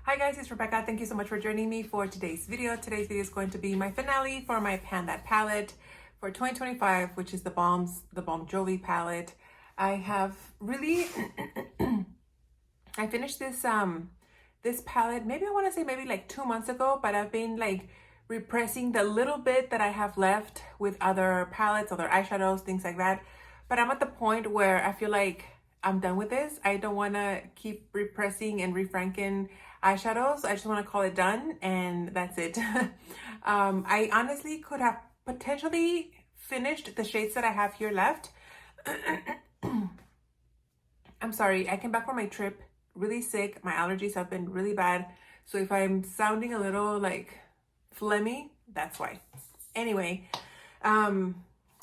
Hi guys, it's Rebecca. Thank you so much for joining me for today's video. Today's video is going to be my finale for my Pan That palette for 2025, which is the Bon Jovi palette. I have really, I finished this this palette, maybe I want to say maybe like 2 months ago, but I've been like repressing the little bit that I have left with other palettes, other eyeshadows, things like that. But I'm at the point where I feel like I'm done with this. I don't want to keep repressing and refranking eyeshadows. I just want to call it done, and that's it. I honestly could have potentially finished the shades that I have here left. I'm sorry, I came back from my trip really sick. My allergies have been really bad. So if I'm sounding a little like phlegmy, that's why. Anyway,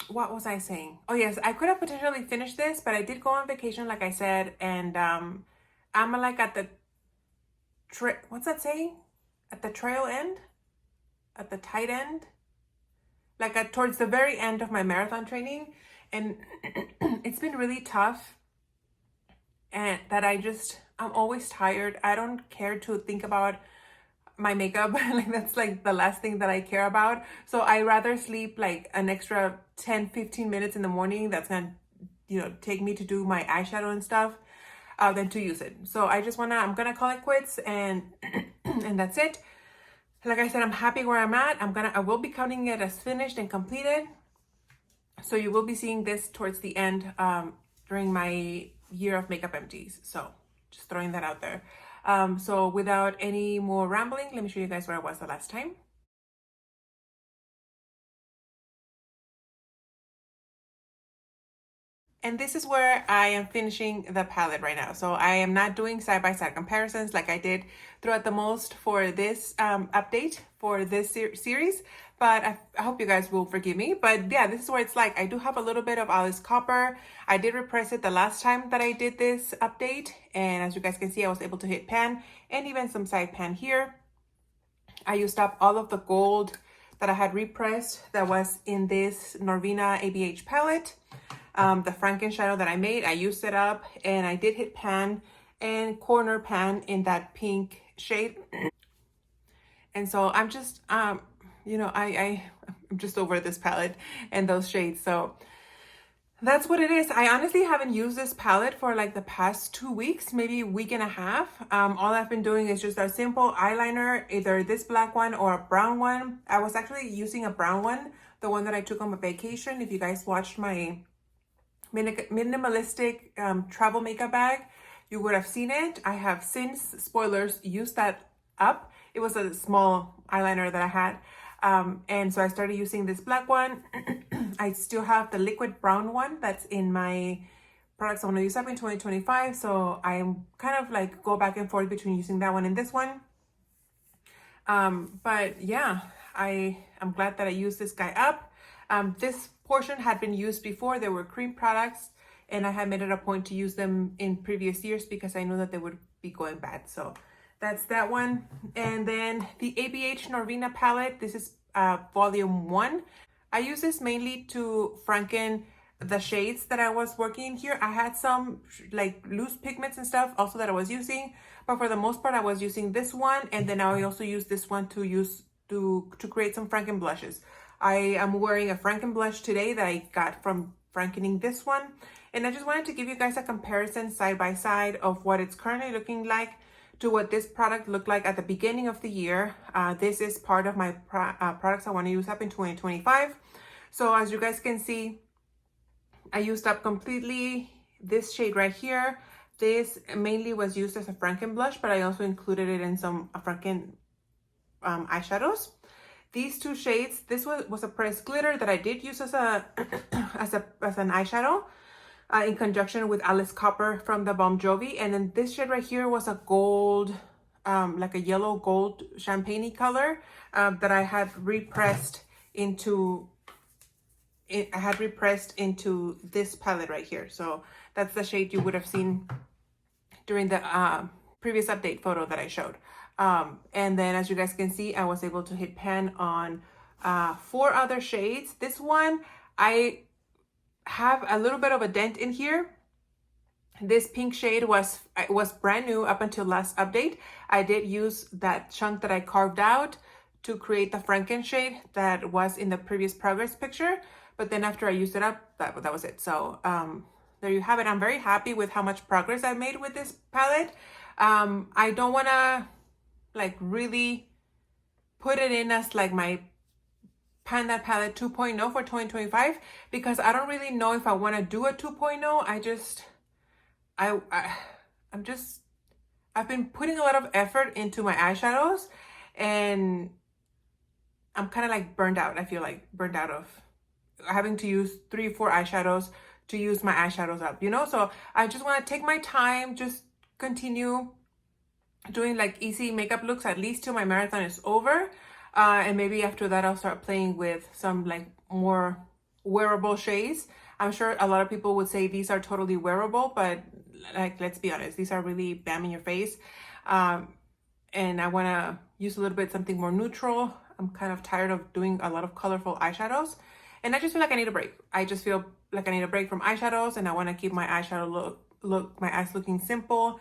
what was I saying? Oh yes, I could have potentially finished this, but I did go on vacation, like I said, and I'm like at the what's that saying? At the trail end? At the tight end? Like towards the very end of my marathon training. And it's been really tough. And that I'm always tired. I don't care to think about my makeup. Like that's like the last thing that I care about. So I rather sleep like an extra 10-15 minutes in the morning. That's gonna, take me to do my eyeshadow and stuff. Than to use it. So I'm gonna call it quits, and and that's it. Like I said, I'm happy where I'm at. I will be counting it as finished and completed. So you will be seeing this towards the end during my year of makeup empties. So just throwing that out there. So without any more rambling, let me show you guys where I was the last time. And this is where I am finishing the palette right now. So I am not doing side-by-side comparisons like I did throughout the most for this update for this series. But I hope you guys will forgive me. But yeah, this is where it's like I do have a little bit of all this copper. I did repress it the last time that I did this update. And as you guys can see, I was able to hit pan and even some side pan here. I used up all of the gold that I had repressed that was in this Norvina ABH palette. The Franken-shadow that I made, I used it up, and I did hit pan and corner pan in that pink shade. And so I'm just, I'm just over this palette and those shades. So that's what it is. I honestly haven't used this palette for like the past 2 weeks, maybe a week and a half. All I've been doing is just a simple eyeliner, either this black one or a brown one. I was actually using a brown one, the one that I took on my vacation. If you guys watched my minimalistic travel makeup bag, you would have seen it. I have since, spoilers, used that up. It was a small eyeliner that I had, and so I started using this black one. I still have the liquid brown one that's in my products I want to use up in 2025, so I'm kind of like go back and forth between using that one and this one. But yeah, I'm glad that I used this guy up. This portion had been used before. They were cream products, and I had made it a point to use them in previous years because I knew that they would be going bad. So that's that one. And then the ABH Norvina palette. This is volume 1. I use this mainly to franken the shades that I was working here. I had some like loose pigments and stuff also that I was using, but for the most part I was using this one, and then I also use this one to create some Franken blushes. I am wearing a Franken blush today that I got from frankening this one. And I just wanted to give you guys a comparison side by side of what it's currently looking like to what this product looked like at the beginning of the year. This is part of my products I want to use up in 2025. So as you guys can see, I used up completely this shade right here. This mainly was used as a Franken blush, but I also included it in some Franken eyeshadows. These two shades, this was a pressed glitter that I did use as a as an eyeshadow in conjunction with Alice Copper from the Bon Jovi. And then this shade right here was a gold, like a yellow gold champagne color that I had repressed into this palette right here. So that's the shade you would have seen during the previous update photo that I showed. And then as you guys can see, I was able to hit pan on 4 other shades. This one, I have a little bit of a dent in here This pink shade was brand new up until last update. I did use that chunk that I carved out to create the Franken shade that was in the previous progress picture. But then after I used it up, that was it. So there you have it. I'm very happy with how much progress I've made with this palette. I don't want to like really put it in as like my Pan That Palette 2.0 for 2025 because I don't really know if I want to do a 2.0. I've been putting a lot of effort into my eyeshadows and I'm kind of like burned out. I feel like burned out of having to use 3-4 eyeshadows to use my eyeshadows up, you know? So I just want to take my time, just continue doing like easy makeup looks at least till my marathon is over. And maybe after that, I'll start playing with some like more wearable shades. I'm sure a lot of people would say these are totally wearable, but like, let's be honest, these are really bam in your face. And I want to use a little bit something more neutral. I'm kind of tired of doing a lot of colorful eyeshadows. And I just feel like I need a break. I just feel like I need a break from eyeshadows and I want to keep my eyeshadow my eyes looking simple.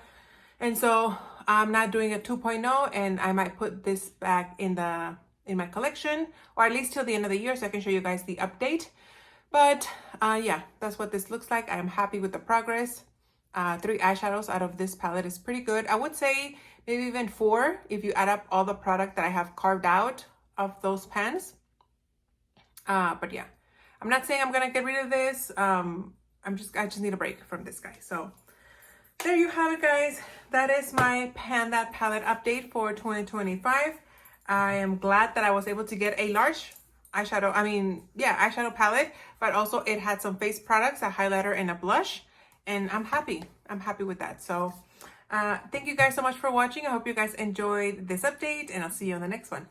And so I'm not doing a 2.0 and I might put this back in my collection or at least till the end of the year so I can show you guys the update. But yeah, that's what this looks like. I'm happy with the progress. 3 eyeshadows out of this palette is pretty good. I would say maybe even 4 if you add up all the product that I have carved out of those pans. But yeah, I'm not saying I'm gonna get rid of this. I just need a break from this guy. So there you have it, guys. That is my Pan That Palette update for 2025. I am glad that I was able to get a large eyeshadow palette, but also it had some face products, a highlighter and a blush, and I'm happy with that. So thank you guys so much for watching. I hope you guys enjoyed this update and I'll see you on the next one.